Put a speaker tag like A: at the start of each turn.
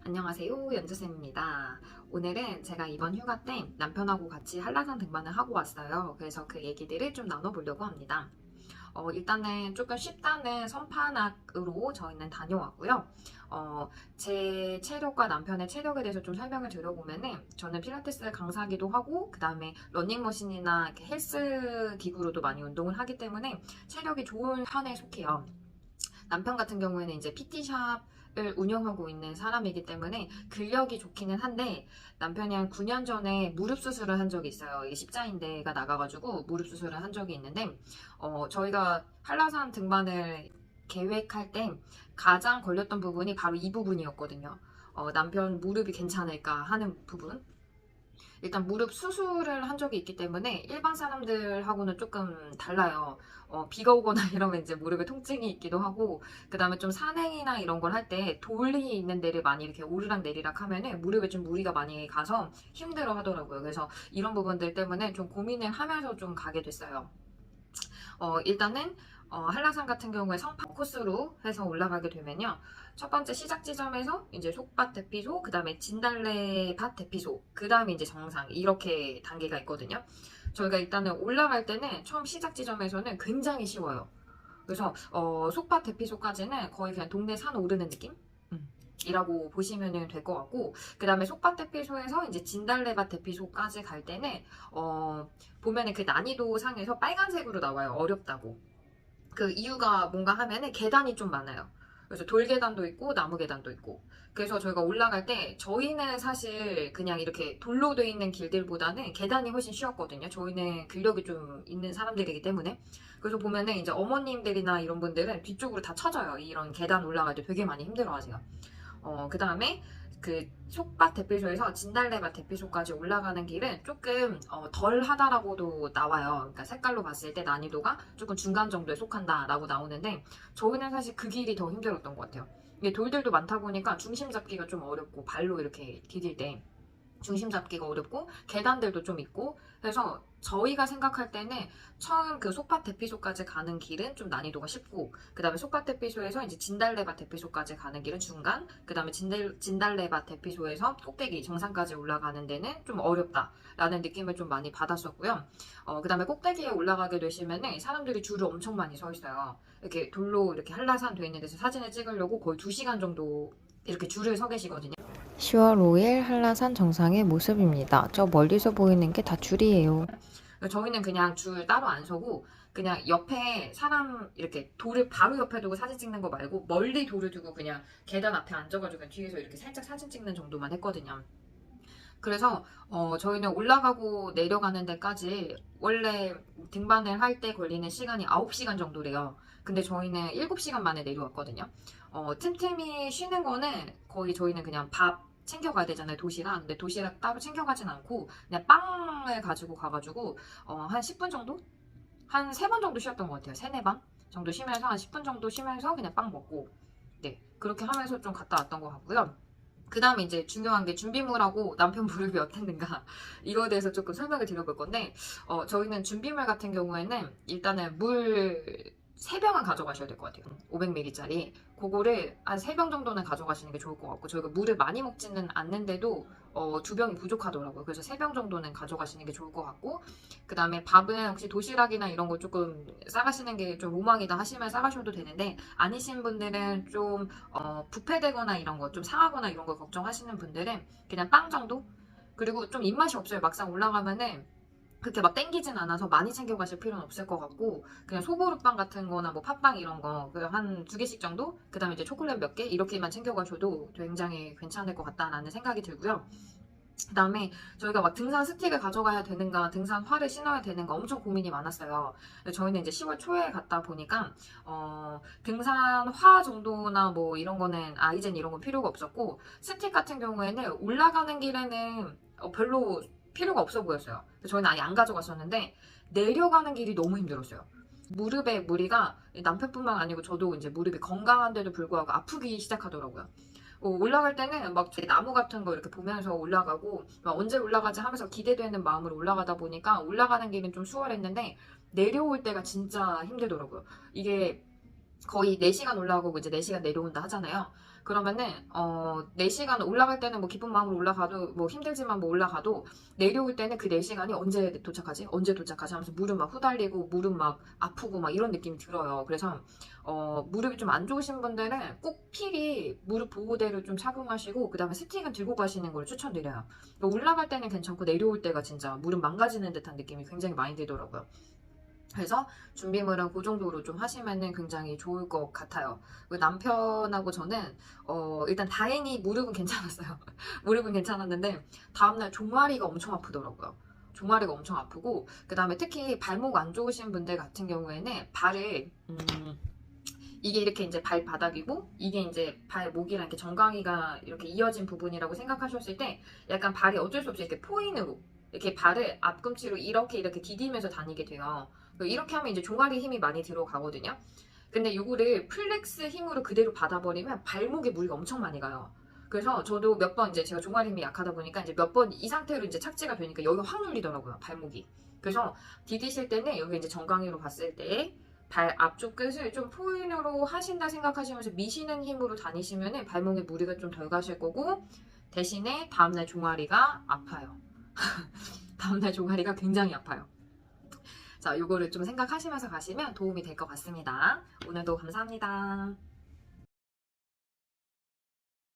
A: 안녕하세요, 연주쌤입니다. 오늘은 제가 이번 휴가 때 남편하고 같이 한라산 등반을 하고 왔어요. 그래서 그 얘기들을 좀 나눠보려고 합니다. 일단은 조금 쉽다는 선판학으로 저희는 다녀왔고요. 제 체력과 남편의 체력에 대해서 좀 설명을 드려보면은 저는 필라테스 강사기도 하고 그 다음에 러닝머신이나 이렇게 헬스 기구로도 많이 운동을 하기 때문에 체력이 좋은 편에 속해요. 남편 같은 경우에는 이제 PT샵을 운영하고 있는 사람이기 때문에 근력이 좋기는 한데 남편이 한 9년 전에 무릎 수술을 한 적이 있어요. 이 십자인대가 나가가지고 무릎 수술을 한 적이 있는데 저희가 한라산 등반을 계획할 때 가장 걸렸던 부분이 바로 이 부분이었거든요. 남편 무릎이 괜찮을까 하는 부분. 일단 무릎 수술을 한 적이 있기 때문에 일반 사람들하고는 조금 달라요. 비가 오거나 이러면 이제 무릎에 통증이 있기도 하고, 그 다음에 좀 산행이나 이런 걸 할 때 돌이 있는 데를 많이 이렇게 오르락 내리락 하면은 무릎에 좀 무리가 많이 가서 힘들어 하더라고요. 그래서 이런 부분들 때문에 좀 고민을 하면서 좀 가게 됐어요. 일단은 한라산 같은 경우에 성판 코스로 해서 올라가게 되면요. 첫 번째 시작 지점에서 이제 속밭 대피소, 그 다음에 진달래밭 대피소, 그 다음에 이제 정상 이렇게 단계가 있거든요. 저희가 일단은 올라갈 때는 처음 시작 지점에서는 굉장히 쉬워요. 그래서 속밭 대피소까지는 거의 그냥 동네 산 오르는 느낌? 이라고 보시면 될 것 같고, 그 다음에 속밭 대피소에서 이제 진달래밭 대피소까지 갈 때는 보면은 그 난이도 상에서 빨간색으로 나와요. 어렵다고. 그 이유가 뭔가 하면은 계단이 좀 많아요. 그래서 돌 계단도 있고 나무 계단도 있고. 그래서 저희가 올라갈 때 저희는 사실 그냥 이렇게 돌로 돼 있는 길들보다는 계단이 훨씬 쉬웠거든요. 저희는 근력이 좀 있는 사람들이기 때문에. 그래서 보면은 이제 어머님들이나 이런 분들은 뒤쪽으로 다 처져요. 이런 계단 올라갈 때 되게 많이 힘들어 하세요. 그 다음에 그 속밭 대피소에서 진달래밭 대피소까지 올라가는 길은 조금 덜 하다라고도 나와요. 그러니까 색깔로 봤을 때 난이도가 조금 중간 정도에 속한다라고 나오는데 저희는 사실 그 길이 더 힘들었던 것 같아요. 이게 돌들도 많다 보니까 중심 잡기가 좀 어렵고 발로 이렇게 디딜 때 중심 잡기가 어렵고 계단들도 좀 있고 그래서 저희가 생각할 때는 처음 그 속밭 대피소까지 가는 길은 좀 난이도가 쉽고 그 다음에 속밭 대피소에서 이제 진달래밭 대피소까지 가는 길은 중간 그 다음에 진달래밭 대피소에서 꼭대기 정상까지 올라가는 데는 좀 어렵다라는 느낌을 좀 많이 받았었고요. 그 다음에 꼭대기에 올라가게 되시면은 사람들이 줄을 엄청 많이 서 있어요. 이렇게 돌로 이렇게 한라산 돼 있는 데서 사진을 찍으려고 거의 2시간 정도 이렇게 줄을 서 계시거든요.
B: 10월 5일 한라산 정상의 모습입니다. 저 멀리서 보이는 게 다 줄이에요.
A: 저희는 그냥 줄 따로 안 서고 그냥 옆에 사람 이렇게 돌을 바로 옆에 두고 사진 찍는 거 말고 멀리 돌을 두고 그냥 계단 앞에 앉아가지고 그냥 뒤에서 이렇게 살짝 사진 찍는 정도만 했거든요. 그래서 저희는 올라가고 내려가는 데까지 원래 등반을 할 때 걸리는 시간이 9시간 정도래요. 근데 저희는 7시간 만에 내려왔거든요. 틈틈이 쉬는 거는 거의 저희는 그냥 밥 챙겨가야 되잖아요, 도시락. 근데 도시락 따로 챙겨가진 않고 그냥 빵을 가지고 가가지고 한 10분 정도? 한 3번 정도 쉬었던 것 같아요. 3, 4번 정도 쉬면서 한 10분 정도 쉬면서 그냥 빵 먹고 네 그렇게 하면서 좀 갔다 왔던 것 같고요. 그 다음에 이제 중요한 게 준비물하고 남편 무릎이 어땠는가 이거에 대해서 조금 설명을 드려볼 건데 저희는 준비물 같은 경우에는 일단은 물 3병은 가져가셔야 될 것 같아요. 500ml짜리 그거를 한 3병 정도는 가져가시는 게 좋을 것 같고 저희가 물을 많이 먹지는 않는데도 2병이 부족하더라고요. 그래서 3병 정도는 가져가시는 게 좋을 것 같고 그 다음에 밥은 혹시 도시락이나 이런 거 조금 싸가시는 게 좀 로망이다 하시면 싸가셔도 되는데 아니신 분들은 좀 부패되거나 이런 거 좀 상하거나 이런 거 걱정하시는 분들은 그냥 빵 정도? 그리고 좀 입맛이 없어요. 막상 올라가면은 그렇게 막 땡기진 않아서 많이 챙겨가실 필요는 없을 것 같고 그냥 소보루빵 같은 거나 뭐 팥빵 이런 거 한 2개씩 정도? 그 다음에 이제 초콜릿 몇 개? 이렇게만 챙겨가셔도 굉장히 괜찮을 것 같다라는 생각이 들고요. 그 다음에 저희가 막 등산 스틱을 가져가야 되는가 등산화를 신어야 되는가 엄청 고민이 많았어요. 저희는 이제 10월 초에 갔다 보니까 등산화 정도나 뭐 이런 거는 이젠 이런 건 필요가 없었고 스틱 같은 경우에는 올라가는 길에는 별로 필요가 없어 보였어요. 저희는 아예 안 가져갔었는데 내려가는 길이 너무 힘들었어요. 무릎에 무리가 남편뿐만 아니고 저도 이제 무릎이 건강한데도 불구하고 아프기 시작하더라고요. 올라갈 때는 막 나무 같은 거 이렇게 보면서 올라가고 막 언제 올라가지 하면서 기대되는 마음으로 올라가다 보니까 올라가는 길은 좀 수월했는데 내려올 때가 진짜 힘들더라고요. 이게 거의 4시간 올라가고 이제 4시간 내려온다 하잖아요. 그러면은 4시간 올라갈 때는 뭐 기쁜 마음으로 올라가도 뭐 힘들지만 뭐 올라가도 내려올 때는 그 4시간이 언제 도착하지? 언제 도착하지? 하면서 무릎 막 후달리고 무릎 막 아프고 막 이런 느낌이 들어요. 그래서 무릎이 좀 안 좋으신 분들은 꼭 필히 무릎 보호대를 좀 착용하시고 그 다음에 스틱은 들고 가시는 걸 추천드려요. 올라갈 때는 괜찮고 내려올 때가 진짜 무릎 망가지는 듯한 느낌이 굉장히 많이 들더라고요. 그래서 준비물은 그 정도로 좀 하시면은 굉장히 좋을 것 같아요. 남편하고 저는 일단 다행히 무릎은 괜찮았어요. 무릎은 괜찮았는데 다음날 종아리가 엄청 아프더라고요. 종아리가 엄청 아프고 그 다음에 특히 발목 안 좋으신 분들 같은 경우에는 발을 이게 이렇게 이제 발바닥이고 이게 이제 발목이랑 이렇게 정강이가 이렇게 이어진 부분이라고 생각하셨을 때 약간 발이 어쩔 수 없이 이렇게 포인으로 이렇게 발을 앞꿈치로 이렇게 디디면서 다니게 돼요. 이렇게 하면 이제 종아리 힘이 많이 들어가거든요. 근데 요거를 플렉스 힘으로 그대로 받아버리면 발목에 무리가 엄청 많이 가요. 그래서 저도 몇 번 이제 제가 종아리 힘이 약하다 보니까 이제 몇 번 이 상태로 이제 착지가 되니까 여기가 확 눌리더라고요, 발목이. 그래서 디디실 때는 여기 이제 정강이로 봤을 때 발 앞쪽 끝을 좀 포인으로 하신다 생각하시면서 미시는 힘으로 다니시면은 발목에 무리가 좀 덜 가실 거고 대신에 다음날 종아리가 아파요. 다음날 종아리가 굉장히 아파요. 자, 요거를 좀 생각하시면서 가시면 도움이 될 것 같습니다. 오늘도 감사합니다.